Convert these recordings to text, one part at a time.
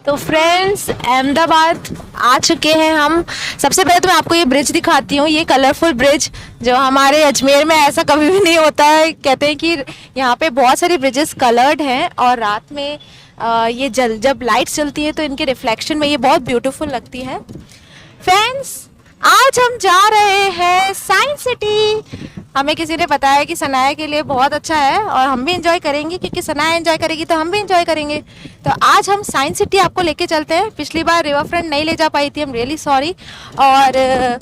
तो फ्रेंड्स अहमदाबाद आ चुके हैं हम। सबसे पहले तो मैं आपको ये ब्रिज दिखाती हूँ, ये कलरफुल ब्रिज जो हमारे अजमेर में ऐसा कभी भी नहीं होता है। कहते हैं कि यहाँ पे बहुत सारी ब्रिजेस कलर्ड हैं और रात में ये जब लाइट्स चलती है तो इनके रिफ्लेक्शन में ये बहुत ब्यूटीफुल लगती है। फ्रेंड्स आज हम जा रहे हैं साइंस सिटी। हमें किसी ने बताया कि सनाया के लिए बहुत अच्छा है और हम भी एंजॉय करेंगे, क्योंकि सनाया एंजॉय करेगी तो हम भी एंजॉय करेंगे। तो आज हम साइंस सिटी आपको लेके चलते हैं। पिछली बार रिवर फ्रंट नहीं ले जा पाई थी, आई एम रियली सॉरी। और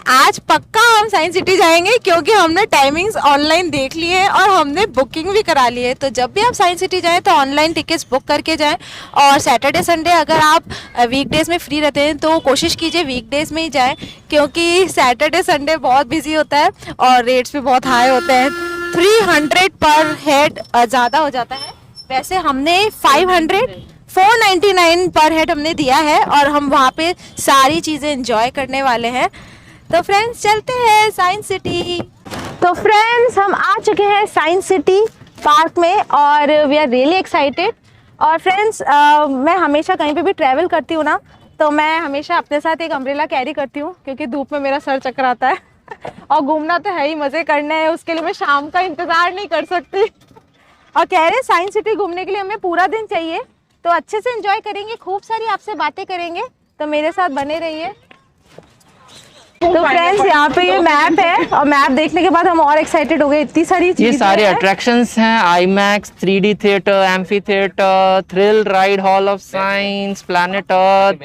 आज पक्का हम साइंस सिटी जाएंगे, क्योंकि हमने टाइमिंग्स ऑनलाइन देख ली है और हमने बुकिंग भी करा ली है। तो जब भी आप साइंस सिटी जाएं तो ऑनलाइन टिकट्स बुक करके जाएं। और सैटरडे संडे अगर आप वीकडेज में फ्री रहते हैं तो कोशिश कीजिए वीकडेज में ही जाएं, क्योंकि सैटरडे संडे बहुत बिजी होता है और रेट्स भी बहुत हाई होते हैं। 300 पर हेड ज़्यादा हो जाता है। वैसे हमने 499 पर हेड हमने दिया है और हम वहाँ पे सारी चीज़ें एंजॉय करने वाले हैं। तो फ्रेंड्स चलते हैं साइंस सिटी। तो फ्रेंड्स हम आ चुके हैं साइंस सिटी पार्क में और वी आर रियली एक्साइटेड। और फ्रेंड्स मैं हमेशा कहीं पे भी ट्रैवल करती हूँ ना, तो मैं हमेशा अपने साथ एक अम्ब्रेला कैरी करती हूँ, क्योंकि धूप में मेरा सर चकराता है और घूमना तो है ही, मज़े करने हैं, उसके लिए मैं शाम का इंतज़ार नहीं कर सकती। और कह रहे हैं साइंस सिटी घूमने के लिए हमें पूरा दिन चाहिए, तो अच्छे से एंजॉय करेंगे, खूब सारी आपसे बातें करेंगे, तो मेरे साथ बने रहिए। तो फ्रेंड्स यहाँ पे ये मैप है और मैप देखने के बाद हम और एक्साइटेड हो गए। इतनी सारी चीजें, ये सारे अट्रैक्शंस हैं, IMAX, 3D theatre, amphitheatre, thrill ride, hall of science, planet earth,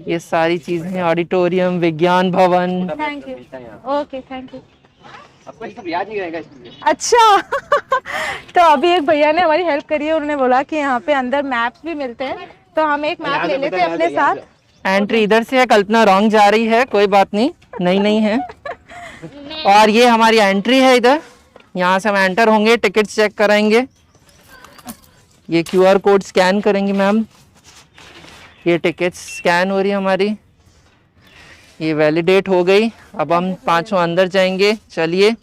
ये सारी चीजें हैं, auditorium, Vigyan Bhavan. Thank you, okay thank you. आपको सब याद नहीं रहेगा इसलिए। अच्छा तो अभी एक भैया ने हमारी हेल्प करी है, उन्होंने बोला कि यहाँ पे अंदर मैप्स भी मिलते हैं, तो हम एक मैप ले लेते हैं अपने साथ। एंट्री इधर से है, कल्पना रॉन्ग जा रही है, कोई बात नहीं, नहीं है। और ये हमारी एंट्री है इधर, यहाँ से हम एंटर होंगे, टिकट चेक कराएंगे, ये QR कोड स्कैन करेंगे मैम, ये टिकट स्कैन हो रही है हमारी, ये वैलिडेट हो गई। अब हम पांचों अंदर जाएंगे, चलिए।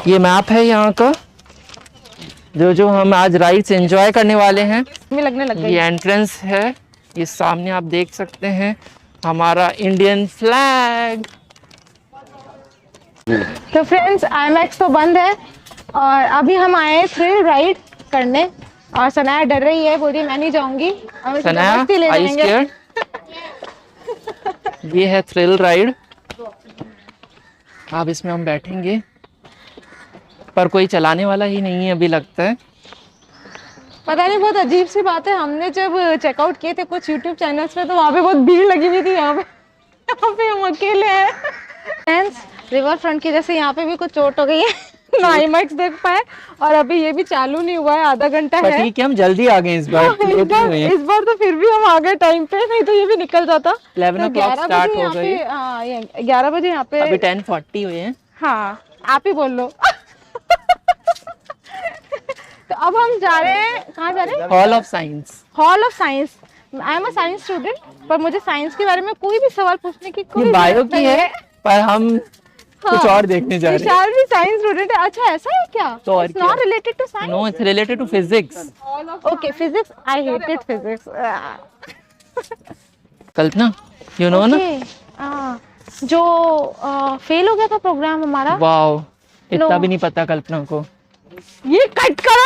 ये मैप है यहाँ का, जो हम आज राइड्स एंजॉय करने वाले हैं। लगने लग गई। ये एंट्रेंस है, ये सामने आप देख सकते हैं हमारा इंडियन फ्लैग। तो फ्रेंड्स आईमैक्स तो बंद है और अभी हम आए हैं थ्रिल राइड करने, और सनाया डर रही है, बोली मैं नहीं जाऊंगी, हम इसे सनाया, जबरदस्ती ले are you जाएंगे। scared? ये है थ्रिल राइड, अब इसमें हम बैठेंगे, पर कोई चलाने वाला ही नहीं है अभी, लगता है। पता नहीं, बहुत अजीब सी बात है। हमने जब चेकआउट किए थे कुछ यूट्यूब चैनल्स पे, तो वहाँ पे बहुत भीड़ लगी हुई थी, यहाँ पे हम अकेले हैं। फ्रेंड्स रिवर फ्रंट की जैसे यहाँ पे भी कुछ चोट हो गई है, ना आईमैक्स देख पाए, और अभी ये भी चालू नहीं हुआ है, आधा घंटा है। ठीक है, हम जल्दी आ गए इस बार। इस बार तो फिर भी हम आ गए टाइम पे, नहीं तो ये भी निकल जाता। 11 o'clock स्टार्ट हो गई। हाँ 11 बजे यहाँ पे, अभी 10:40 हुए हैं। हाँ आप ही बोल लो। तो अब हम जा रहे हैं, कहाँ जा रहे हैं? Hall of science. Hall of science. I am a science student, पर मुझे साइंस के बारे में कोई भी सवाल पूछने की कोई बायो जरूरत की नहीं है, पर हम कुछ और देखने जा रहे हैं। विशाल भी साइंस स्टूडेंट है। अच्छा ऐसा है क्या? तो और it's not related to science? No, it's related to physics. Okay physics, I hated physics. Kalpana, you know ना, जो फेल हो गया था प्रोग्राम हमारा। वाओ, इतना No. भी नहीं पता कल्पना को। ये कट करो।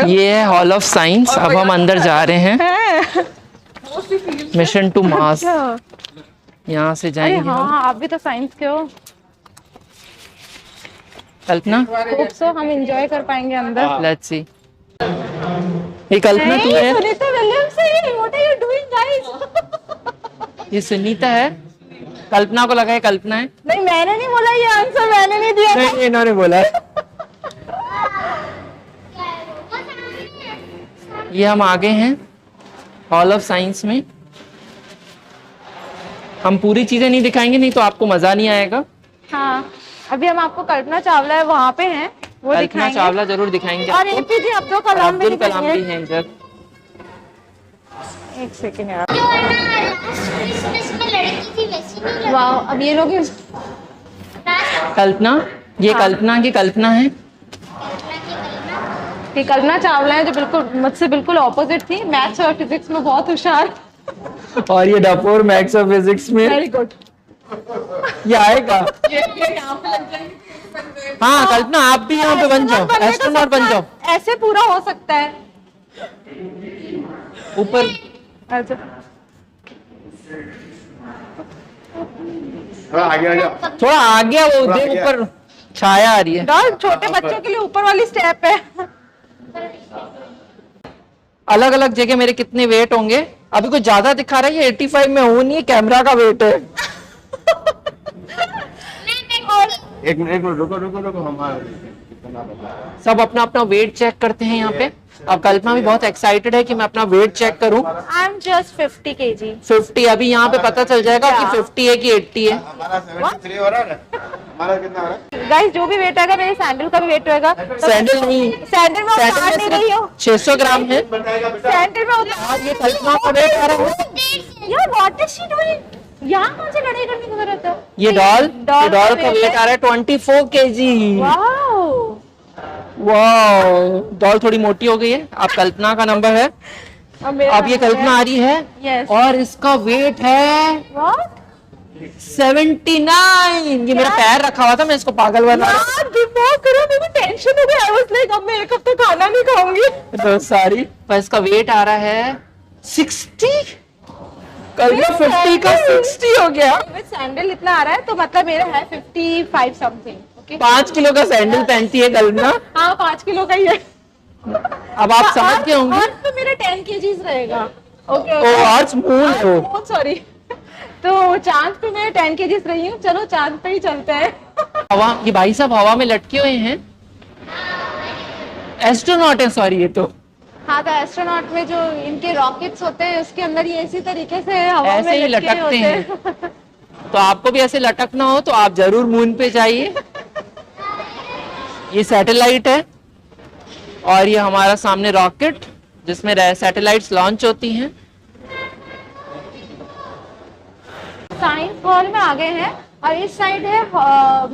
ये है हॉल ऑफ साइंस, अब हम अंदर जा रहे हैं। मिशन टू मार्स, यहाँ से अरे जाएंगे हम। हाँ आप भी तो साइंस के हो। कल्पना, होप सो हम एंजॉय कर पाएंगे अंदर। Let's see. ये कल्पना तू है, Sunita Williams, what are you doing guys? ये सुनीता है, कल्पना को लगा है कल्पना है। नहीं मैंने नहीं बोला, ये आंसर मैंने नहीं दिया था। नहीं, इन्होंने बोला है। ये हम आगे हैं हॉल ऑफ साइंस में। हम पूरी चीजें नहीं दिखाएंगे, नहीं तो आपको मजा नहीं आएगा। हाँ अभी हम आपको कल्पना चावला है वहाँ पे हैं, वो कल्पना दिखाएंगे। चावला जरूर दिखाएंगे और आपको। एपीजे अब्दुल कलाम भी अब्दुल कलाम भी दिखाएंगे। हैं इधर। एक सेकंड यार। वाह अब ये लोग कल्पना, ये कल्पना की कल्पना है। कि कल्पना चावला है जो बिल्कुल मुझसे बिल्कुल ऑपोजिट थी, मैथ्स और फिजिक्स में बहुत होशियार। और ये डफोर मैथ्स और फिजिक्स में वेरी गुड। ये आएगा। ये यहाँ पे लग जाएंगे। हाँ कल्पना, आप भी यहाँ पे बन जाओ, एस्ट्रोनॉट बन जाओ। ऐसे पूरा हो सकता है ऊपर अच्छा। थोड़ा आगे आ जाओ। थोड़ा आगे वो देख, ऊपर छाया आ रही है। डॉल छोटे बच्चों के लिए ऊपर वाली स्टेप है। अलग अलग जगह मेरे कितने वेट होंगे? अभी कुछ ज्यादा दिखा रहा है, ये 85 में हूं नहीं, कैमरा का वेट है। एक मिनट रुको हमारा सब अपना अपना वेट चेक करते हैं यहाँ पे। अब कल्पना भी बहुत एक्साइटेड है कि मैं अपना वेट चेक करूं। I am just 50 kg। 50 अभी यहाँ पे पता चल जाएगा कि 50 है कि 80 है। हमारा 73 हो रहा है ना, हमारा कितना हो रहा है? गाइस जो भी वेट आएगा मेरे सैंडल का भी वेट होएगा। सैंडल नहीं, सैंडल में उतार नहीं रही हूँ। 600 ग्राम है। सैंडल में उतार। और ये कल्पना का वेट आ रहा है। यार व्हाट इज शी डूइंग? यहाँ कौन से लड़ाई करने की जरूरत है? ये डॉल का वेट आ रहा है 24 kg। वाओ वाओ, डॉल थोड़ी मोटी हो गई है। अब कल्पना का नंबर है। अब ये कल्पना आ रही है। Yes. और इसका वेट है व्हाट? 79। ये मेरा पैर रखा हुआ था, मैं इसको पागल बना रहा यार दिमाग करो, मेरे को टेंशन हो गई। आई वाज लाइक अब मैं एक हफ्ते खाना नहीं खाऊंगी। तो सारी पर इसका वेट आ रहा है 60। कल में 50 का 60 हो गया। विद सैंडल इतना आ रहा है तो मतलब मेरा है 55 समथिंग। ओके 5 किलो का सैंडल पहनती है कल्पना। हाँ 5 किलो का ही है। अब आप समझ गए होंगे। और तो मेरा 10 kg रहेगा। ओके ओ आज मून हो। सॉरी। तो चांद पे मैं 10 kg रही हूँ। चलो चांद पे ही चलते हैं। हवा, ये भाई साहब हवा में लटके हुए हैं। एस्ट्रोनॉट है, सॉरी ये तो। हाँ तो एस्ट्रोनॉट में जो इनके रॉकेट्स होते हैं उसके अंदर ये इसी तरीके से हवा ऐसे में ही लटके लटकते होते हैं। तो आपको भी ऐसे लटकना हो तो आप जरूर मून पे जाइए। ये सैटेलाइट है और ये हमारा सामने रॉकेट जिसमें सैटेलाइट्स लॉन्च होती हैं। साइंस हॉल में आ गए हैं और इस साइड है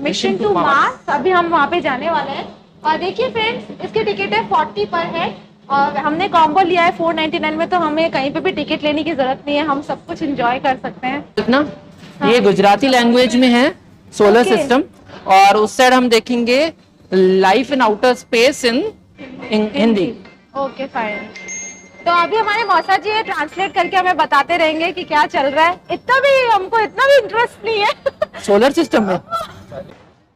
मिशन टू मार्स। अभी हम वहाँ पे जाने वाले हैं। और देखिए फ्रेंड्स, इसकी टिकट है 40 पर हेड और हमने कॉम्बो लिया है 499 में, तो हमें कहीं पे भी टिकट लेने की जरूरत नहीं है। हम सब कुछ एंजॉय कर सकते हैं। कितना ये गुजराती लैंग्वेज में है, सोलर Okay. सिस्टम। और उस साइड हम देखेंगे life in outer space in Hindi. Okay fine. तो अभी हमारे मौसा जी है, ट्रांसलेट करके हमें बताते रहेंगे कि क्या चल रहा है। इतना भी हमको इतना भी इंटरेस्ट नहीं है। सोलर सिस्टम में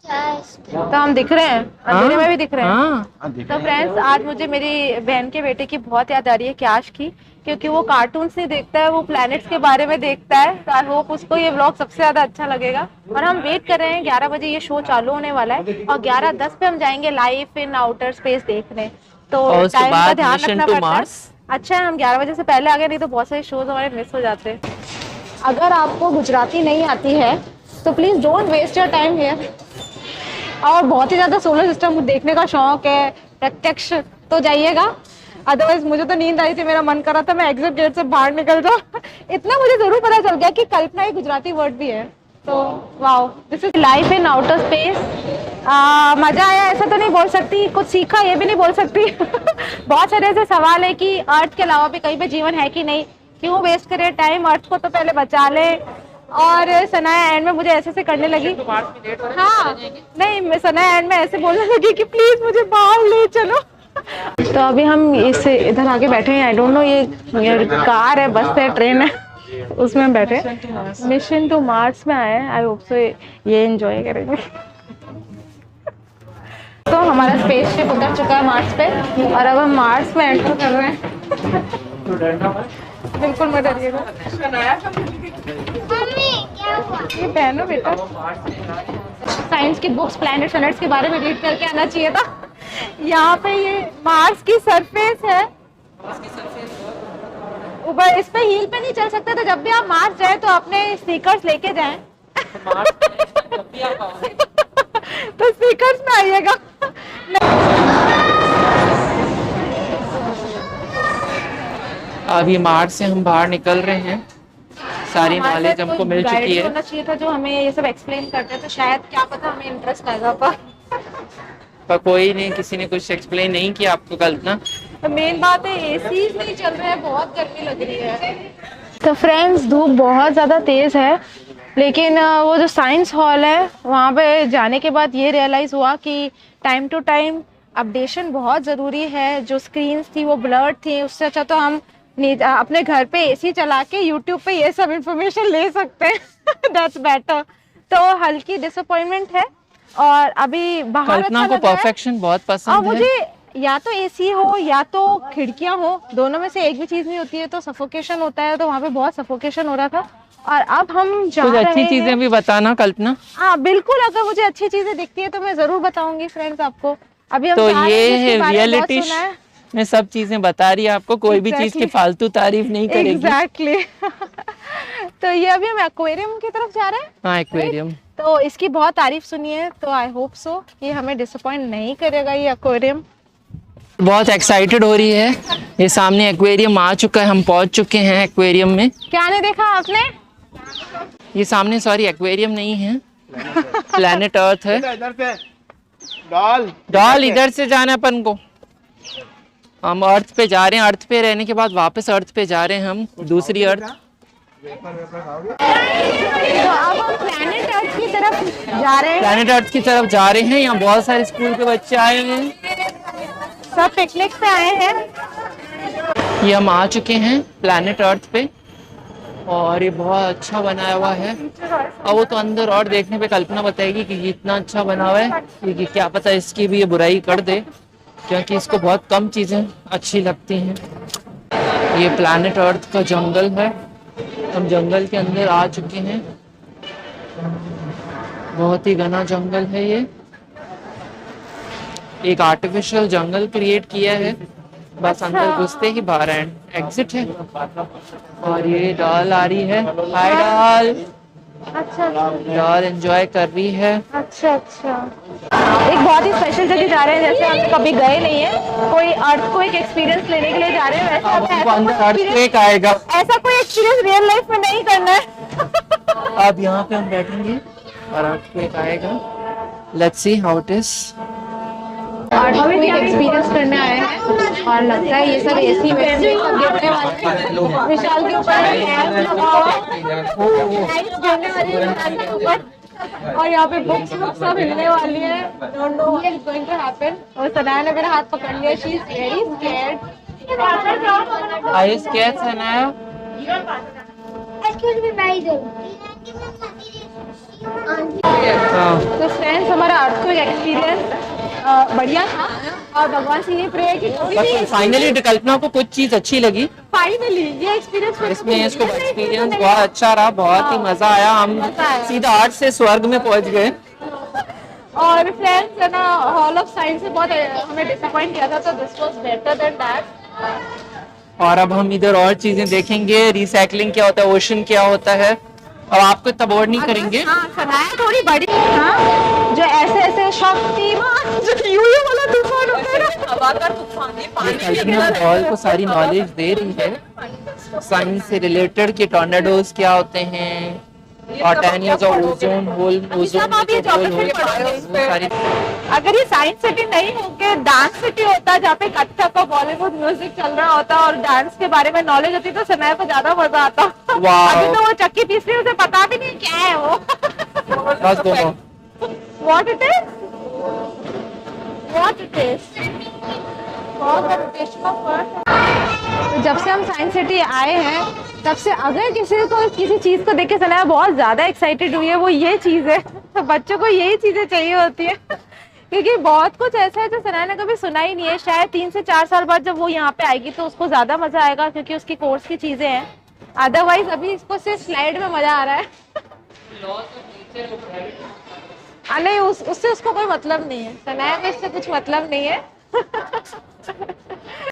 तो हम दिख रहे हैं, अंधेरे में भी दिख रहे हैं। हाँ। तो फ्रेंड्स आज मुझे मेरी बहन के बेटे की बहुत याद आ रही है, कैश की, क्योंकि वो कार्टून्स नहीं देखता है, वो प्लैनेट्स के बारे में देखता है। तो आई होप उसको ये व्लॉग सबसे ज्यादा अच्छा लगेगा। और हम वेट कर रहे हैं, 11 बजे ये शो चालू होने वाला है और 11:10 पे हम जाएंगे लाइफ इन आउटर स्पेस देखने। तो और उसके टाइम का बाद ध्यान मिशन रखना टू पड़ता है। मार्स। अच्छा है हम 11 बजे से पहले आ गए, नहीं तो बहुत सारे शोज हमारे मिस हो जाते हैं। अगर आपको गुजराती नहीं आती है तो please don't waste your time here. और बहुत ही ज्यादा सोलर सिस्टम देखने का शौक है प्रत्यक्ष तो जाइएगा, अदरवाइज मुझे तो नींद आई थी, मेरा मन कर रहा था मैं एग्जिट गेट से बाहर निकल जाऊं। इतना मुझे जरूर पता चल गया कि कल्पना एक गुजराती वर्ड भी है। तो wow, this is life in outer space. मजा आया ऐसा तो नहीं बोल सकती, कुछ सीखा ये भी नहीं बोल सकती। बहुत सारे ऐसे सवाल है कि अर्थ के अलावा भी कहीं पे जीवन है कि नहीं, क्यों वेस्ट करें टाइम, अर्थ को तो पहले बचा ले। और सनाया एंड में मुझे ऐसे करने लगी। हाँ नहीं, सनाया एंड में ऐसे बोलने लगी कि प्लीज मुझे बाहर ले चलो। तो अभी हम इससे इधर आके बैठे हैं। आई डोंट नो ये कार है, बस है, ट्रेन है, उसमें हम बैठे। मिशन टू मार्स में आए हैं। आई होप सो ये एंजॉय करेंगे। तो हमारा स्पेसशिप उतर चुका है मार्स पे और अब हम मार्स में एंटर कर रहे हैं। बिल्कुल मत डरिएगा। ये पहनो बेटा। साइंस की बुक्स प्लैनेट्स प्लैनेट्स के बारे में रीड करके आना चाहिए था। यहाँ पे ये मार्स की सरफेस है, ऊपर इस पे हील पे नहीं चल सकते, तो जब भी आप मार्स जाए तो अपने स्नीकर्स लेके जाएं। तो स्नीकर्स में आइएगा। अभी मार्च से हम बाहर निकल रहे हैं। सारी हमारे नॉलेज साथ हमको कोई मिल गाइड चुकी है। होना चाहिए था जो हमें ये सब एक्सप्लेन करते, तो शायद क्या पता हमें इंटरेस्ट आएगा। पर कोई नहीं, किसी ने कुछ एक्सप्लेन नहीं किया आपको कल्पना। मेन बात है एसी नहीं चल रहा है, बहुत गर्मी लग रही है। तो फ्रेंड्स धूप बहुत ज़्यादा तेज़ है, लेकिन वो जो साइंस हॉल है वहाँ पे जाने के बाद ये रियलाइज़ हुआ कि टाइम टू टाइम अपडेशन बहुत ज़रूरी है। जो स्क्रीन्स थी वो ब्लर्ड थी, उससे अच्छा तो हम अपने घर पे एसी चला के यूट्यूब पे ये सब इंफॉर्मेशन ले सकते हैं। That's better. तो हल्की डिसअपॉइंटमेंट है और अभी बाहर कल्पना अच्छा को लग रहा है। परफेक्शन बहुत और पसंद है। मुझे या तो एसी हो या तो खिड़कियां हो, दोनों में से एक भी चीज नहीं होती है तो सफोकेशन होता है। तो वहाँ पे बहुत सफोकेशन हो रहा था और अब हम जा कुछ रहे अच्छी हैं। चीजें भी बताना कल्पना। हाँ बिल्कुल, अगर मुझे अच्छी चीजें दिखती है तो मैं जरूर बताऊंगी फ्रेंड्स आपको। अभी हम तो जा रहे हैं, जिसके बारे में बहुत रियलिटी सुना है। में सब चीजें बता रही है आपको, कोई भी चीज की फालतू तारीफ नहीं करेगी। एग्जैक्टली। तो ये अभी हम एक्वेरियम की तरफ जा रहे हैं। हाँ एक्वेरियम। तो इसकी बहुत तारीफ सुनी है, तो आई होप सो कि हमें डिसअपॉइंट नहीं करेगा ये एक्वेरियम। बहुत एक्साइटेड हो रही है। ये सामने एक्वेरियम आ चुका है, हम पहुंच चुके हैं एक्वेरियम में। क्या नहीं देखा आपने? ये सामने सॉरी एक्वेरियम नहीं है, प्लेनेट अर्थ है। इधर से डॉल इधर से जाना अपन को। हम अर्थ पे जा रहे हैं, अर्थ पे रहने के बाद वापस अर्थ पे जा रहे हैं हम, दूसरी अर्थ। तो अब हम प्लैनेट अर्थ की तरफ जा रहे हैं। प्लेनेट अर्थ की तरफ जा रहे हैं। यहाँ बहुत सारे स्कूल के बच्चे आए हैं, सब पिकनिक पे आए हैं। ये हम आ चुके हैं प्लेनेट अर्थ पे और ये बहुत अच्छा बनाया हुआ है। अब वो तो अंदर और देखने पे कल्पना बताएगी कि ये इतना अच्छा बना हुआ है कि क्या पता इसकी भी ये बुराई कर दे, क्योंकि इसको बहुत कम चीज़ें अच्छी लगती हैं। ये प्लेनेट अर्थ का जंगल है, हम जंगल के अंदर आ चुके हैं। बहुत ही घना जंगल है ये, एक आर्टिफिशियल जंगल क्रिएट किया है, बस अंदर घुसते ही बाहर एग्जिट है। और ये डॉल आ रही है, हाय डॉल। अच्छा डॉल एंजॉय कर रही है। अच्छा अच्छा। एक बहुत ही स्पेशल जगह जा रहे हैं, जैसे हम कभी गए नहीं है, कोई अर्थ को एक एक्सपीरियंस लेने के लिए जा रहे हैं। वैसे अब हमें हमको अंदर अर्थक्वेक आएगा। ऐसा कोई एक्सपीरियंस रियल लाइफ में नहीं करना है। अब यहाँ पे हम बैठेंगे और अर्थक्वेक आएगा। Let's see how it is. Earth को एक एक्सपीरियंस करने आए हैं और लगता है ये सब एसी में से सब गिरने वाले हैं। विशाल के ऊपर है लगा हुआ है, लाइट्स गिरने वाली है विशाल के ऊपर, और यहाँ पे बुक्स सब हिलने वाली है। Don't know what is going to happen. और सनाया ने मेरा हाथ पकड़ लिया, she is very scared. Are you scared, Sanaya? Excuse me, Maidel. हाँ। तो फ्रेंड्स हमारा अर्थ को एक एक्सपीरियंस बढ़िया था और भगवान से ये प्रे है कि बस फाइनली कल्पना को कुछ चीज अच्छी लगी। फाइनली ये एक्सपीरियंस इसमें इसको एक्सपीरियंस बहुत अच्छा रहा, बहुत ही मजा आया। हम सीधा आर्ट से स्वर्ग में पहुंच गए। और फ्रेंड्स है ना, हॉल ऑफ साइंस से बहुत हमें डिसअपॉइंट किया था, तो this was better than that. और अब हम इधर और चीजें देखेंगे, रिसाइकलिंग क्या होता है, ओशन क्या होता है। और आपको इतना बोर नहीं करेंगे। हाँ सनाया थोड़ी बड़ी। हाँ जो ऐसे ऐसे शक्तिमान जो यूं वाला तूफान होता है ना, हवा का तूफान है, पानी कल्पना डॉल को सारी नॉलेज दे रही है साइंस से रिलेटेड कि टॉर्नेडोज क्या होते हैं और 10 years of ozone hole, ozone में जो होल हो सारी। अगर ये साइंस सिटी नहीं होके डांस सिटी होता जहाँ पे कथक और बॉलीवुड म्यूजिक चल रहा होता और डांस के बारे में नॉलेज होती तो सनाया को ज्यादा मजा आता। अभी तो वो चक्की पीस रही है, उसे पता भी नहीं क्या है वो। बस दोनों What it is? What it is? तो जब से हम साइंस सिटी आए हैं तब से अगर किसी को किसी चीज को देख के सनाया बहुत ज्यादा एक्साइटेड हुई है, वो ये चीज है। तो बच्चों को यही चीजें चाहिए होती है, क्योंकि बहुत कुछ ऐसा है जो सनाया ने कभी सुना ही नहीं है। शायद 3 से 4 साल बाद जब वो यहाँ पे आएगी तो उसको ज्यादा मजा आएगा, क्योंकि उसकी कोर्स की चीजें हैं। अदरवाइज अभी इसको सिर्फ स्लाइड में मजा आ रहा है। नहीं उससे उसको कोई मतलब नहीं है, सनाया में इससे कुछ मतलब नहीं है।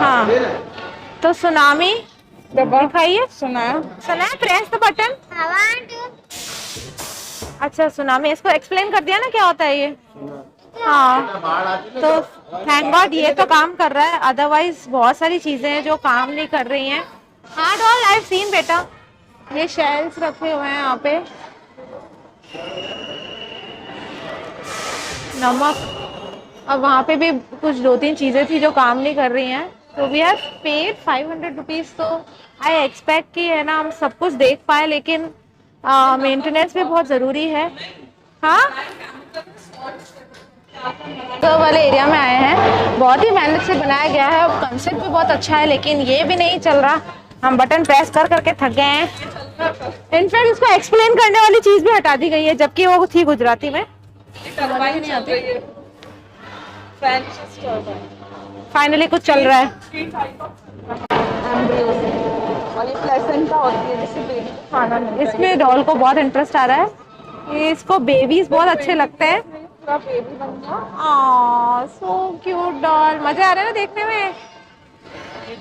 हाँ तो सुनामी दिखाइए। सुनाया प्रेस द बटन। अच्छा सुनामी, इसको एक्सप्लेन कर दिया ना क्या होता है ये। हाँ तो थैंक गॉड ये तो काम कर रहा है, अदरवाइज बहुत सारी चीजें हैं जो काम नहीं कर रही हैं। हाँ डॉल आई हैव सीन बेटा, ये शेल्स रखे हुए हैं यहाँ पे, नमक अब वहाँ पे भी कुछ 2-3 चीजें थी जो काम नहीं कर रही हैं, तो वी हैव पेड 500 रुपीज। तो आई एक्सपेक्ट कि है ना हम सब कुछ देख पाए, लेकिन मेंटेनेंस भी बहुत जरूरी है। हाँ, तो वाले एरिया में आए हैं, बहुत ही मेहनत से बनाया गया है और कंसेप्ट भी बहुत अच्छा है, लेकिन ये भी नहीं चल रहा। हम बटन प्रेस कर करके थक गए हैं। इनफैक्ट इसको एक्सप्लेन करने वाली चीज भी हटा दी गई है, जबकि वो थी गुजराती में। नहीं आती। फाइनली कुछ चल रहा है। इसमें डॉल को बहुत इंटरेस्ट आ रहा है, इसको बेबीज बहुत अच्छे लगते हैं। सो क्यूट डॉल, मजे आ रहे हैं ना देखने में।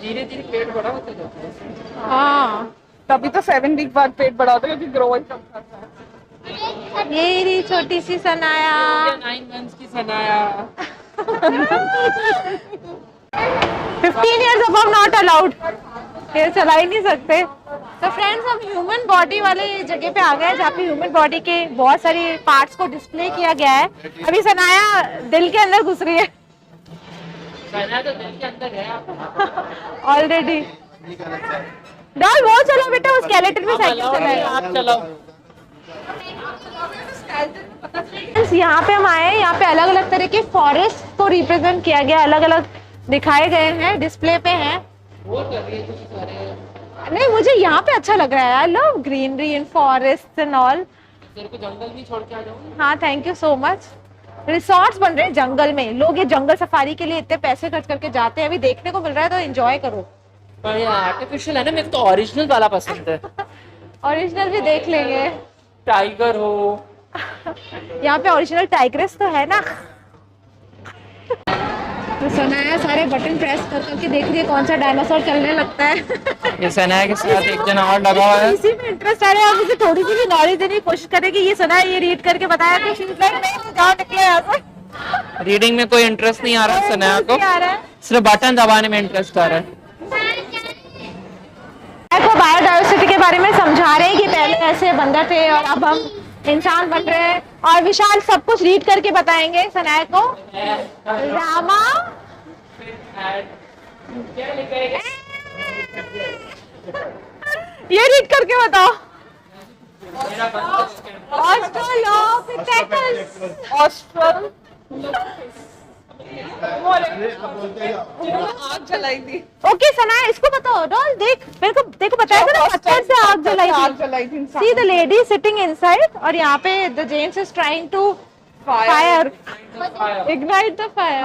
धीरे धीरे पेट बड़ा होता जाता है। हाँ, तभी तो 7 वीक बाद पेट बढ़ा होता है, क्योंकि ग्रो कम करता है। ये रही छोटी सी सनाया। 9 months की Sanaya. 15 years above not allowed, ये चला ही नहीं सकते। तो फ्रेंड्स, हम ह्यूमन बॉडी वाले जगह पे आ गए जहाँ पे ह्यूमन बॉडी के बहुत सारे पार्ट्स को डिस्प्ले किया गया है। अभी सनाया दिल के अंदर घुस रही है सनाया तो दिल के अंदर है ऑलरेडी। डॉल वो चलो बेटा, उस स्केलेटन में साइकिल चलाएगा। आप चलाओ। यहाँ पे हम आए, यहाँ पे अलग अलग तरह के फॉरेस्ट को रिप्रेजेंट किया गया, अलग अलग दिखाए गए हैं, डिस्प्ले पे हैं। वो कर रही है कुछ सारे। नहीं, मुझे यहाँ पे अच्छा लग रहा है। I love greenery and forest and all. तेरे को जंगल भी छोड़ के आ जाऊँ। हाँ, thank you so much. Resorts बन रहे हैं जंगल में, लोग ये जंगल सफारी के लिए इतने पैसे खर्च करके जाते हैं, अभी देखने को मिल रहा है, तो एंजॉय करो। पर ये आर्टिफिशियल है ना, मेरे को तो ओरिजिनल वाला पसंद है। ओरिजिनल भी देख लेंगे। टाइगर हो। यहाँ पे ओरिजिनल टाइग्रेस तो है ना। तो सनाया सारे बटन प्रेस कर करके देख रही है कौन सा डायनासोर चलने लगता है। ये सनाया के साथ एक जना और लगा हुआ है। इसी में इंटरेस्ट आ रहा है। आप मुझे थोड़ी सी भी नॉलेज देने की कोशिश करें कि ये सनाया ये रीड करके बताया तो शी लाइक नहीं, जाओ निकलो यहाँ से। रीडिंग में कोई इंटरेस्ट नहीं आ रहा है सनाया को, आ रहा है। सिर्फ बटन दबाने में इंटरेस्ट आ रहा है। को बायोडाइवर्सिटी के बारे में समझा रहे हैं कि पहले ऐसे बंदर थे और अब हम इंसान बन रहे हैं, और विशाल सब कुछ रीड करके बताएंगे सनाया को। रामा ये रीड करके बताओ। ऑस्ट्रल आग जलाई थी। ओके सनाया, इसको बताओ। डॉल देख, मेरे को देखो बताया था ना, पत्थर से आग जलाई थी। See the lady sitting inside, और यहाँ पे the James is trying to fire ignite the fire.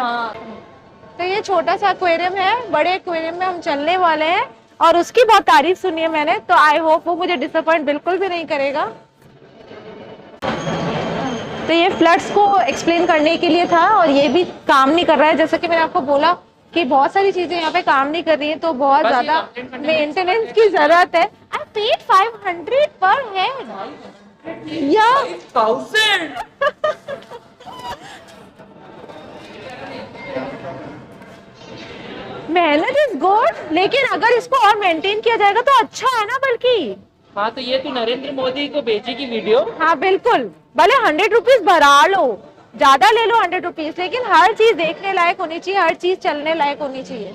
तो ये छोटा सा एक्वेरियम है, बड़े एक्वेरियम में हम चलने वाले हैं, और उसकी बहुत तारीफ सुनी है मैंने, तो आई होप वो मुझे डिसअपॉइंट बिल्कुल भी नहीं करेगा। तो ये फ्लड्स को एक्सप्लेन करने के लिए था, और ये भी काम नहीं कर रहा है। जैसा कि मैंने आपको बोला कि बहुत सारी चीजें यहाँ पे काम नहीं कर रही हैं, तो बहुत ज्यादा मेंटेनेंस की जरूरत है। आई पेड 500 पर हेड या 1000। मेहनत इज गुड, लेकिन अगर इसको और मेंटेन किया जाएगा तो अच्छा है ना। बल्कि हाँ, तो ये तू नरेंद्र मोदी को भेजेगी वीडियो। हाँ बिल्कुल, भले 100 रुपीज भरा लो, ज्यादा ले लो 100 रुपीज, लेकिन हर चीज देखने लायक होनी चाहिए, हर चीज चलने लायक होनी चाहिए।